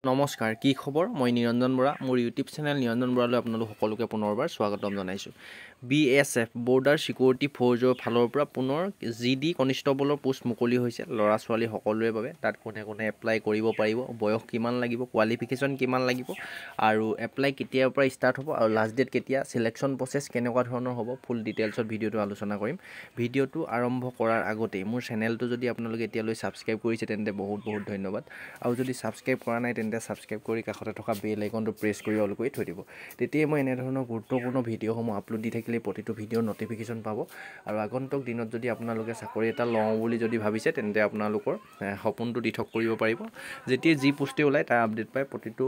নমস্কাৰ, কি খবৰ? মই নিৰঞ্জন বৰা। মোৰ ইউটিউব চেনেল নিৰঞ্জন বৰালৈ আপোনালোক সকলোকে পুনৰবাৰ স্বাগতম জনাইছোঁ। BSF বৰ্ডাৰ ছিকিউৰিটি ফ'ৰ্চৰ ফালৰ পৰা পুনৰ GD কনিষ্টবলৰ পোষ্ট মুকলি হৈছে ল'ৰা ছোৱালী সকলোৰে বাবে। তাত কোনে কোনে এপ্লাই কৰিব পাৰিব, বয়স কিমান লাগিব, কোৱালিফিকেশ্যন কিমান লাগিব আৰু এপ্লাই কেতিয়াৰ পৰা ষ্টাৰ্ট হ'ব আৰু লাষ্ট ডেট কেতিয়া, চিলেকশ্যন প্ৰচেছ কেনেকুৱা ধৰণৰ হ'ব, ফুল ডিটেইলছত ভিডিঅ'টো আলোচনা কৰিম। ভিডিঅ'টো আৰম্ভ কৰাৰ আগতেই মোৰ চেনেলটো যদি আপোনালোকে এতিয়ালৈ ছাবস্ক্ৰাইব কৰিছে তেন্তে বহুত ধন্যবাদ। আৰু যদি ছাবস্ক্ৰাইব কৰা নাই তেন্তে ছাবস্ক্ৰাইব কৰি কাষতে থকা বেল আইকনটো প্ৰেছ কৰি অল কৰি থৈ দিব। তেতিয়াই মই এনেধৰণৰ গুৰুত্বপূৰ্ণ ভিডিঅ'সমূহ আপলোড দি থাকিলে প্ৰতিটো ভিডিঅ'ৰ ন'টিফিকেশ্যন পাব। আৰু আগন্তুক দিনত যদি আপোনালোকে চাকৰি এটা লওঁ বুলি যদি ভাবিছে তেন্তে আপোনালোকৰ সপোনটো দিঠক কৰিব পাৰিব। যেতিয়া যি পোষ্টে ওলায় তাৰ আপডেট পাই প্ৰতিটো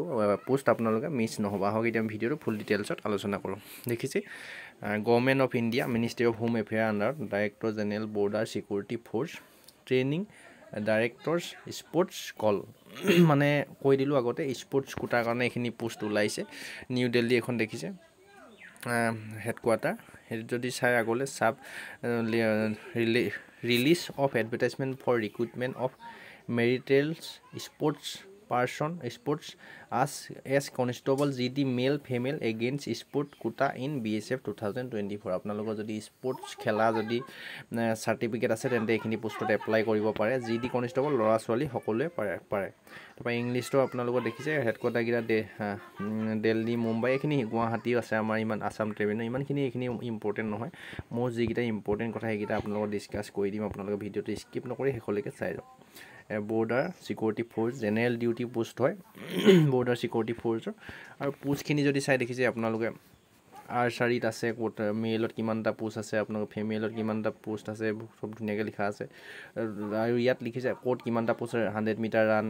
পোষ্ট আপোনালোকে মিছ নহ'ব। আহক এতিয়া ভিডিঅ'টো ফুল ডিটেইলছত আলোচনা কৰোঁ। দেখিছে government of India, ministry of home affair আণ্ডাৰত director general border security force training directors sports call মানে কৈ দিলোঁ আগতে, স্পৰ্টছ কোটাৰ কাৰণে এইখিনি পোষ্ট ওলাইছে। নিউ দিল্লী এখন দেখিছে হেডকোৱাৰ্টাৰ। সেইটো যদি চাই আগলৈ release of advertisement for recruitment of meritorious sports person sports as constable GD male female against sport quota in BSF 2024। আপোনালোকৰ যদি স্পৰ্টছ খেলা যদি চাৰ্টিফিকেট আছে তেন্তে এইখিনি পোষ্টত এপ্লাই কৰিব পাৰে। GD কনষ্টেবল ল'ৰা ছোৱালী সকলোৱে পাৰে। তাৰপৰা ইংলিছটো আপোনালোকৰ দেখিছে হেডকোৱাৰ্টাৰকেইটা দিল্লী, মুম্বাই, এইখিনি গুৱাহাটীও আছে আমাৰ ইমান আছাম ট্ৰেভেলিং ইমানখিনি এইখিনি ইম্পৰ্টেণ্ট নহয়। মোৰ যিকেইটা ইম্পৰ্টেণ্ট কথা সেইকেইটা আপোনালোকক ডিছকাছ কৰি দিম। আপোনালোকে ভিডিঅ'টো স্কিপ নকৰি শেষলৈকে চাই যাওক। Border security force general duty post হয় বৰ্ডাৰ ছিকিউৰিটি ফ'ৰ্চৰ। আৰু পোষ্টখিনি যদি চাই দেখিছে আপোনালোকে আৰ্চাৰীত আছে, ক'ত মেলত কিমানটা পোষ্ট আছে, আপোনালোকৰ ফিমেলত কিমানটা পোষ্ট আছে, চব ধুনীয়াকৈ লিখা আছে। আৰু ইয়াত লিখিছে ক'ত কিমানটা post 100 metre run,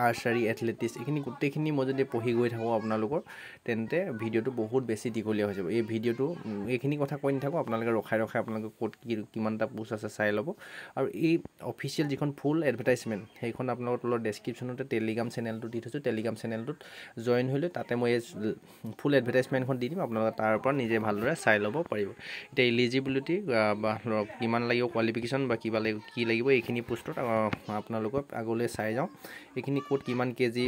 archery, athletics, এইখিনি গোটেইখিনি মই যদি পঢ়ি গৈ থাকোঁ আপোনালোকৰ তেন্তে ভিডিঅ'টো বহুত বেছি দীঘলীয়া হৈ যাব। এই ভিডিঅ'টো এইখিনি কথা কৈ নাথাকোঁ, আপোনালোকে ৰখাই আপোনালোকে ক'ত কিমানটা পোষ্ট আছে চাই ল'ব। আৰু এই অফিচিয়েল যিখন ফুল এডভাৰটাইজমেণ্ট সেইখন আপোনালোকৰ তলৰ ডেছক্ৰিপশ্যনতে টেলিগ্ৰাম চেনেলটো দি থৈছোঁ। টেলিগ্ৰাম চেনেলটোত জইন হৈ লৈ তাতে মই এই ফুল এডভাৰটাইজমেণ্টখন দি দিম, আপোনালোকে তাৰ পৰা নিজে ভালদৰে চাই ল'ব পাৰিব। এতিয়া ইলিজিবিলিটি বা কিমান লাগিব, কোৱালিফিকেশ্যন বা কি লাগিব এইখিনি পোষ্টত আপোনালোকক আগলৈ চাই যাওঁ। এইখিনি ক'ত কিমান কেজি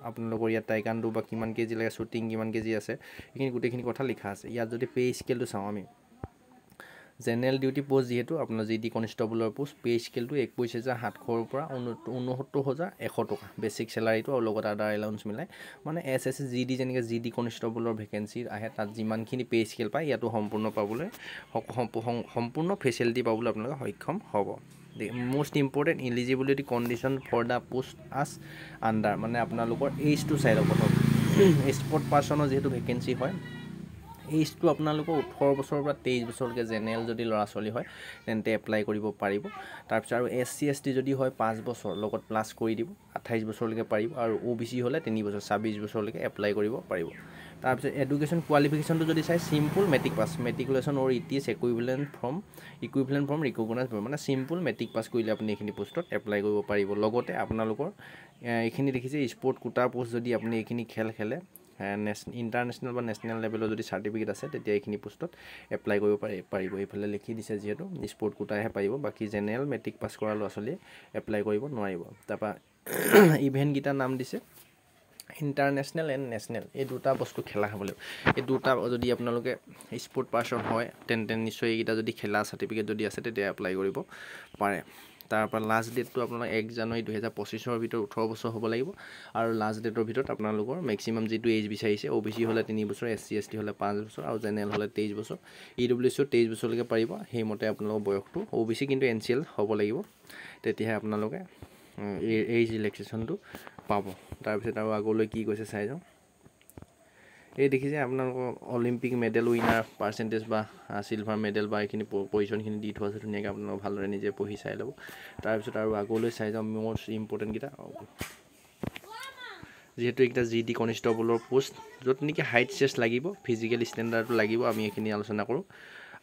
আপোনালোকৰ ইয়াত টাইকাণ্ডো বা কিমান কেজি লাগে, শ্বুটিং কিমান কেজি আছে, এইখিনি গোটেইখিনি কথা লিখা আছে। ইয়াত যদি পে স্কেলটো চাওঁ আমি, জেনেৰেল ডিউটি পোষ্ট যিহেতু আপোনাৰ GD কনষ্টেবলৰ পোষ্ট, পে স্কেলটো 21,700ৰ পৰা 69,100 টকা বেছিক চেলাৰীটো আৰু লগত আদাৰ এলাউন্স মিলাই। মানে SSC GD যেনেকৈ GD কনষ্টেবলৰ ভেকেঞ্চি আহে তাত যিমানখিনি পে স্কেল পায় ইয়াতো সম্পূৰ্ণ ফেচিলিটি পাবলৈ আপোনালোকে সক্ষম হ'ব। Most important eligibility condition for the post as under, মানে আপোনালোকৰ এইজটো চাই লওক প্ৰথম। স্পৰ্ট পাৰ্চনৰ যিহেতু ভেকেঞ্চি হয়, এইজটো আপোনালোকৰ 18 বছৰৰ পৰা 23 বছৰলৈকে জেনেৰেল যদি ল'ৰা ছোৱালী হয় তেন্তে এপ্লাই কৰিব পাৰিব। তাৰপিছত আৰু SC ST যদি হয় 5 বছৰ লগত প্লাছ কৰি দিব, 28 বছৰলৈকে পাৰিব। আৰু OBC হ'লে 3 বছৰ 26 বছৰলৈকে এপ্লাই কৰিব পাৰিব। তাৰপিছত এডুকেশ্যন কোৱালিফিকেশ্যনটো যদি চাই simple matric pass, matriculation or ETS equivalent from recognise, মানে চিম্পুল মেট্ৰিক পাছ কৰিলে আপুনি এইখিনি পোষ্টত এপ্লাই কৰিব পাৰিব। লগতে আপোনালোকৰ এইখিনি দেখিছে স্পৰ্ট কোটাৰ পোষ্ট যদি আপুনি এইখিনি খেলে ইণ্টাৰনেশ্যনেল বা নেশ্যনেল লেভেলৰ যদি চাৰ্টিফিকেট আছে তেতিয়া এইখিনি পোষ্টত এপ্লাই কৰিব পাৰিব। এইফালে লিখি দিছে যিহেতু স্পৰ্ট কোটাহে পাৰিব, বাকী জেনেৰেল মেট্ৰিক পাছ কৰা ল'ৰা ছোৱালীয়ে এপ্লাই কৰিব নোৱাৰিব। তাৰপৰা ইভেণ্টকেইটাৰ নাম দিছে ইণ্টাৰনেশ্যনেল এণ্ড নেশ্যনেল, এই দুটা বস্তু খেলা হ'ব লাগিব। এই দুটা যদি আপোনালোকে স্পৰ্ট পাৰ্চন হয় তেন্তে নিশ্চয় এইকেইটা যদি খেলা চাৰ্টিফিকেট যদি আছে তেতিয়া এপ্লাই কৰিব পাৰে। তাৰপৰা লাষ্ট ডেটটো আপোনাৰ 1 জানুৱাৰী 2025ৰ ভিতৰত 18 বছৰ হ'ব লাগিব। আৰু লাষ্ট ডেটৰ ভিতৰত আপোনালোকৰ মেক্সিমাম যিটো এজ বিচাৰিছে, OBC হ'লে 3 বছৰ, SC ST হ'লে 5 বছৰ আৰু জেনেৰেল হ'লে 23 বছৰ, EWC 23 বছৰলৈকে পাৰিব। সেইমতে আপোনালোকৰ বয়সটো OBC কিন্তু NCL হ'ব লাগিব, তেতিয়াহে আপোনালোকে এই ৰিলেক্সেশ্যনটো পাব। তাৰপিছত আৰু আগলৈ কি কৈছে চাই যাওঁ। এই দেখিছে আপোনালোকৰ অলিম্পিক মেডেল উইনাৰ পাৰ্চেণ্টেজ বা চিলভাৰ মেডেল বা এইখিনি পজিশ্যনখিনি দি থোৱা আছে ধুনীয়াকৈ, আপোনালোকে ভালদৰে নিজে পঢ়ি চাই ল'ব। তাৰপিছত আৰু আগলৈ চাই যাওঁ মোষ্ট ইম্পৰ্টেণ্টকেইটা, যিহেতু এইকেইটা GD কনষ্টেবলৰ পোষ্ট য'ত নেকি হাইট চেষ্ট লাগিব, ফিজিকেল ষ্টেণ্ডাৰ্ডটো লাগিব, আমি এইখিনি আলোচনা কৰোঁ।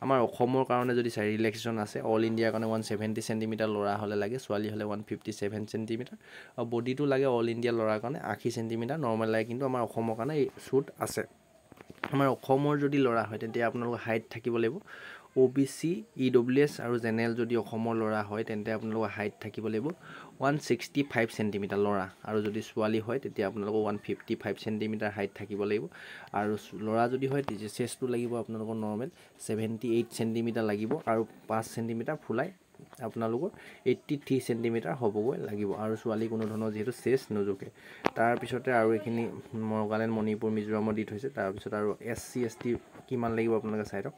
আমাৰ অসমৰ কাৰণে যদি চাই ৰিলেক্সেশ্যন আছে, অল ইণ্ডিয়াৰ কাৰণে 170 চেণ্টিমিটাৰ ল'ৰা হ'লে লাগে, ছোৱালী হ'লে 157 চেণ্টিমিটাৰ। আৰু বডিটো লাগে অল ইণ্ডিয়া ল'ৰাৰ কাৰণে 80 চেণ্টিমিটাৰ নৰ্মেল লাগে, কিন্তু আমাৰ অসমৰ কাৰণে এই শ্বুট আছে। আমাৰ অসমৰ যদি ল'ৰা হয় তেতিয়া আপোনালোকৰ হাইট থাকিব লাগিব OBC EWS আৰু জেনেৰেল যদি অসমৰ ল'ৰা হয় তেন্তে আপোনালোকৰ হাইট থাকিব লাগিব 165 সেন্টিমিটাৰ ল'ৰা আৰু যদি ছোৱালী হয় তেতিয়া আপোনালোকৰ 155 সেন্টিমিটাৰ হাইট থাকিব লাগিব আৰু ল'ৰা যদি হয় তেতিয়া চেষ্টটো লাগিব আপোনালোকৰ নৰ্মেল 78 সেন্টিমিটাৰ লাগিব আৰু 5 সেন্টিমিটাৰ ফুলাই আপোনালোকৰ 83 সেন্টিমিটাৰ হ'বগৈ লাগিব আৰু ছোৱালী কোনো ধৰণৰ যেহেতু চেষ্ট নোজোকে তাৰ পিছতে আৰু এখিনি নাগালেণ্ড মণিপুৰ মিজোৰামৰ দি থৈছে তাৰ পিছত আৰু SC ST কিমান লাগিব আপোনালোকে চাই লওক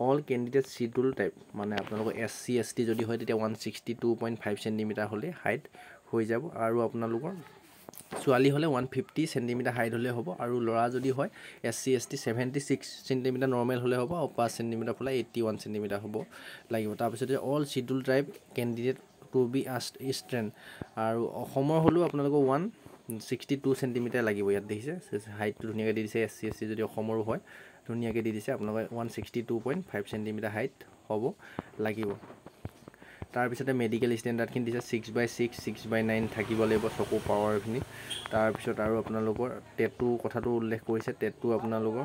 all candidate schedule type মানে আপোনালোকৰ SC ST যদি হয় তেতিয়া 162.5 সেন্টিমিটাৰ হলে হাইট হৈ যাব আৰু আপোনালোকৰ ছোৱালী হলে 150 সেন্টিমিটাৰ হাইট হলে হ'ব আৰু ল'ৰা যদি হয় SC ST 76 সেন্টিমিটাৰ নৰ্মেল হলে হ'ব আৰু 5 সেন্টিমিটাৰ ফুলাই 81 সেন্টিমিটাৰ হ'ব লাগিব তাৰ পিছতে all schedule type candidate to be asked strength আৰু অসমৰ হলো আপোনালোকৰ 162 সেন্টিমিটাৰ লাগিব ইয়াত দেখিছে হাইটটো ধুনিয়াকৈ দি দিছে SC ST যদি অসমৰো হয় ধুনিয়াকৈ দি দিছে আপোনালোকে 162.5 সেন্টিমিটাৰ হাইট হ'ব লাগিব তাৰ পিছতে মেডিকেল ষ্টেণ্ডাৰ্ড খিনি দিছে 6/6 6/9 থাকিব লাগিব চকু পাৱাৰ খিনি তাৰ পিছত আৰু আপোনালোকৰ টেটু কথাটো উল্লেখ কৰিছে টেটু আপোনালোকৰ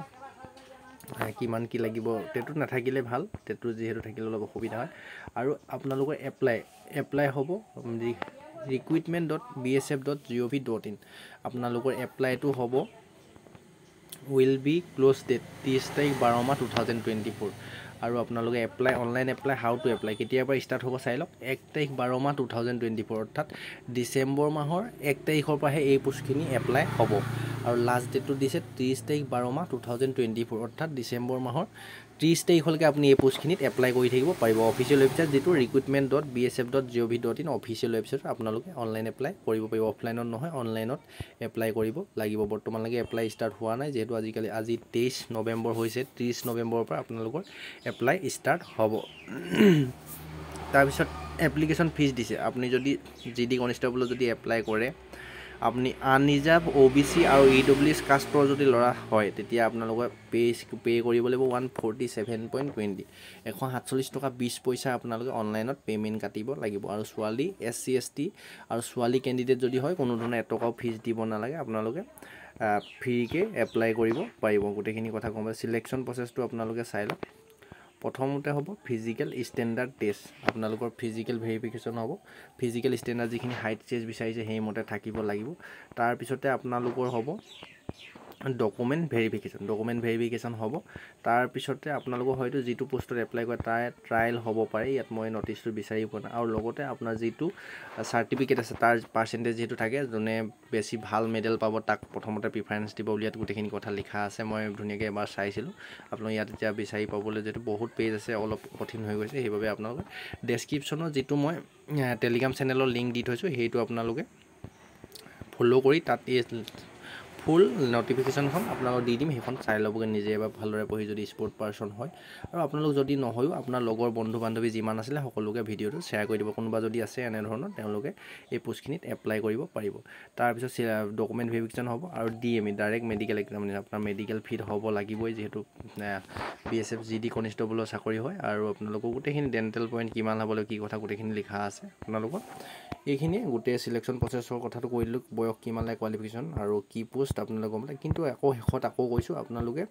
কিমান কি লাগিব টেটু নাথাকিলে ভাল টেটু যেহেতু থাকিলে অলপ অসুবিধা হয় আৰু আপোনালোকৰ এপ্লাই হ'ব recruitment.bsf.gov.in আপোনালোকৰ এপ্লাইটো হ'ব will be close date 30 তাৰিখ 12 মাহ 2024 আৰু আপোনালোকে apply online apply how to apply কেতিয়াৰ পৰা ষ্টাৰ্ট হ'ব চাই লওক 1 তাৰিখ 12 মাহ 2024 অৰ্থাৎ ডিসেম্বৰ মাহৰ 1 তাৰিখৰ পৰাহে এই পোষ্টখিনি এপ্লাই হ'ব আৰু লাষ্ট ডেটটো দিছে 30 তাৰিখ 12 মাহ 2024 অৰ্থাৎ ডিসেম্বৰ মাহৰ 30 তাৰিখলৈকে আপুনি এই পোষ্টখিনিত এপ্লাই কৰি থাকিব পাৰিব অফিচিয়েল ৱেবছাইট যেটো recruitment.bsf.gov.in অফিচিয়েল ৱেবছাইট আপোনালোকে অনলাইন এপ্লাই কৰিব পাৰিব অফলাইনত নহয় অনলাইনত এপ্লাই কৰিব লাগিব বৰ্তমানলৈকে এপ্লাই ষ্টাৰ্ট হোৱা নাই যেহেতু আজি 23 নৱেম্বৰ হৈছে 30 নৱেম্বৰৰ পৰা আপোনালোকৰ এপ্লাই ষ্টাৰ্ট হ'ব তাৰ পিছত এপ্লিকেশন ফিজ দিছে আপুনি যদি জিডি কনষ্টেবল যদি এপ্লাই কৰে আপনি আনৰিজাৰ্ভ OBC আৰু EWS কাষ্টৰ যদি ল'ৰা হয় তেতিয়া আপোনালোকে পে কৰিব লাগিব 147.20 147 টকা 20 পইচা আপোনালোকে অনলাইনত পেমেন্ট কাটিব লাগিব আৰু ছোৱালী SC ST আৰু ছোৱালী ক্যান্ডিডেট যদি হয় কোনো ধৰণৰ এটকাও ফিজ দিব নালাগে আপোনালোকে ফ্ৰীকে এপ্লাই কৰিব পাৰিব গোটেইখিনি কথা কম সিলেকশন প্ৰসেছটো আপোনালোকে চাই লওক প্ৰথমতে হ'ব ফিজিক্যাল ষ্টেণ্ডাৰ্ড টেষ্ট আপোনালোকৰ ফিজিক্যাল ভেৰিফিকেশন হ'ব ফিজিক্যাল ষ্টেণ্ডাৰ্ড যিখিনি হাইট চেজ বিচাৰিছে সেই মতে থাকিব লাগিব তাৰ পিছতে আপোনালোকৰ হ'ব ডকুমেন্ট ভেৰিফিকেশন হ'ব তাৰ পিছতে আপোনালোকৰ হয়তো যেটো পোষ্টত এপ্লাই কৰে তাৰ ট্ৰায়াল হ'ব পাৰে ইয়াত মই নটিছটো বিচাৰি পোৱা নাই আৰু লগতে আপোনাৰ যেটো সাৰ্টিফিকেট আছে তাৰ পাৰ্সেন্টেজ যেটো থাকে জনে বেছি ভাল মেডেল পাব তাক প্ৰথমতে প্ৰিফাৰেন্স দিব বুলি ইয়াত গোটেইখিনি কথা লিখা আছে মই ধুনিয়াকৈ এবাৰ চাইছিলো আপোনালোক ইয়াত এতিয়া বিচাৰি পাবলৈ যেটো বহুত পেজ আছে অলপ কঠিন হৈ গৈছে সেইবাবে আপোনালোকে ডেসক্ৰিপচনত যেটো মই টেলিগ্ৰাম চেনেলৰ লিংক দি থৈছো হেইটো আপোনালোকে ফলো কৰি তাত ফুল নোটিফিকেশনখন আপোনালোক দি দিম হেখন চাই লবগে নিজে এবাৰ ভালদৰে পঢ়ি যদি স্পৰ্ট পাৰসন হয় আৰু আপোনালোক যদি নহয়ও আপোনাৰ লগৰ বন্ধু বান্ধৱী যিমান আছিল সকলোকে ভিডিওটো শেয়াৰ কৰি দিব কোনোবা যদি আছে এনে ধৰণৰ তেওঁলোকে এই পোষ্টখিনিত এপ্লাই কৰিব পাৰিব তাৰ পিছত ডকুমেন্ট ভেৰিফিকেশন হ'ব আৰু DME ডাইৰেক্ট মেডিকেল এক্সামিনেশ্যন আপোনাৰ মেডিকেল ফিট হ'ব লাগিবই যেহেতু BSF GD কনষ্টেবলৰ চাকৰি হয় আৰু আপোনালোক গোটেইখিনি ডেন্টাল পইণ্ট কিমান হ'ব কি কথা গোটেইখিনি লিখা আছে আপোনালোকৰ এইখিনি গোটেই সিলেকশন প্ৰসেছৰ কথাটো কৈ দিলো বয়স কিমান লাগে কোৱালিফিকেশন আৰু কি পোষ্ট আপোনালোক গম পালে কিন্তু আকৌ হেখত আকৌ কৈছো আপোনালোকে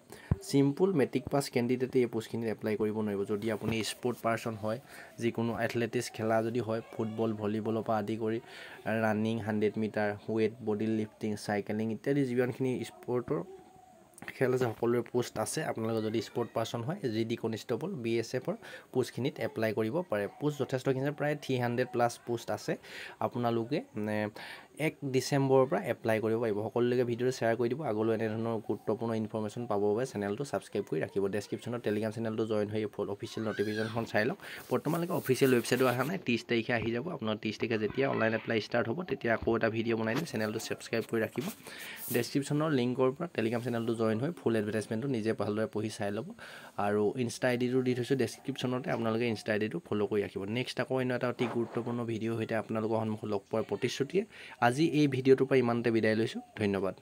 সিম্পল মেট্ৰিক পাস ক্যান্ডিডেট এই পোষ্টখিনি এপ্লাই কৰিব নোৱাৰিব যদি আপুনি স্পৰ্ট পাৰসন হয় যিকোনো এথলেটিক্স খেলা যদি হয় ফুটবল ভলিবলৰ পৰা আদি কৰি running 100 metre weight body lifting cycling ইত্যাদি যিমানখিনি স্পৰ্টৰ খেল আছে সকলোৰে পোষ্ট আছে আপোনালোকে যদি স্পৰ্ট পাৰসন হয় জিডি কনষ্টেবল BSF ৰ পোষ্টখিনিত এপ্লাই কৰিব পাৰে পোষ্ট যথেষ্টখিনি প্ৰায় 300 প্লাস পোষ্ট আছে আপোনালোকে 1 ডিসেম্বৰৰ পৰা এপ্লাই কৰিব পাৰিব সকলোকে ভিডিওটো শেয়াৰ কৰি দিব আগলৈ এনে ধৰণৰ গুৰুত্বপূৰ্ণ ইনফৰমেশন পাব বাবে চেনেলটো সাবস্ক্ৰাইব কৰি ৰাখিব ডেসক্ৰিপচনত টেলিগ্ৰাম চেনেলটো জয়েন হৈ ফুল অফিচিয়েল নোটিফিকেশনখন চাই লওক বৰ্তমানলৈকে অফিচিয়েল ৱেবছাইটটো আহা নাই 30 তাৰিখে আহি যাব আপোনাৰ 30 তাৰিখে যেতিয়া অনলাইন এপ্লাই ষ্টাৰ্ট হ'ব তেতিয়া আকৌ এটা ভিডিও বনাই দিম চেনেলটো সাবস্ক্ৰাইব কৰি ৰাখিব ডেসক্ৰিপচনৰ লিংকৰ পৰা টেলিগ্ৰাম চেনেলটো জয়েন হৈ ফুল এডভাৰটাইজমেন্টটো নিজে ভালদৰে পঢ়ি চাই ল'ব আৰু ইনষ্টা আইডিটো দি থৈছো ডেসক্ৰিপচনতে আপোনালোকে ইনষ্টা আইডিটো ফলো কৰি ৰাখিব নেক্সট আকৌ এটা অতি গুৰুত্বপূৰ্ণ ভিডিও হৈতে আপোনালোকৰ সন্মুখত লগ পোৱাৰ প্ৰতিশ্ৰুতিয়ে আজি এই ভিডিওটোৰ পৰা ইমানতে বিদায় লৈছো ধন্যবাদ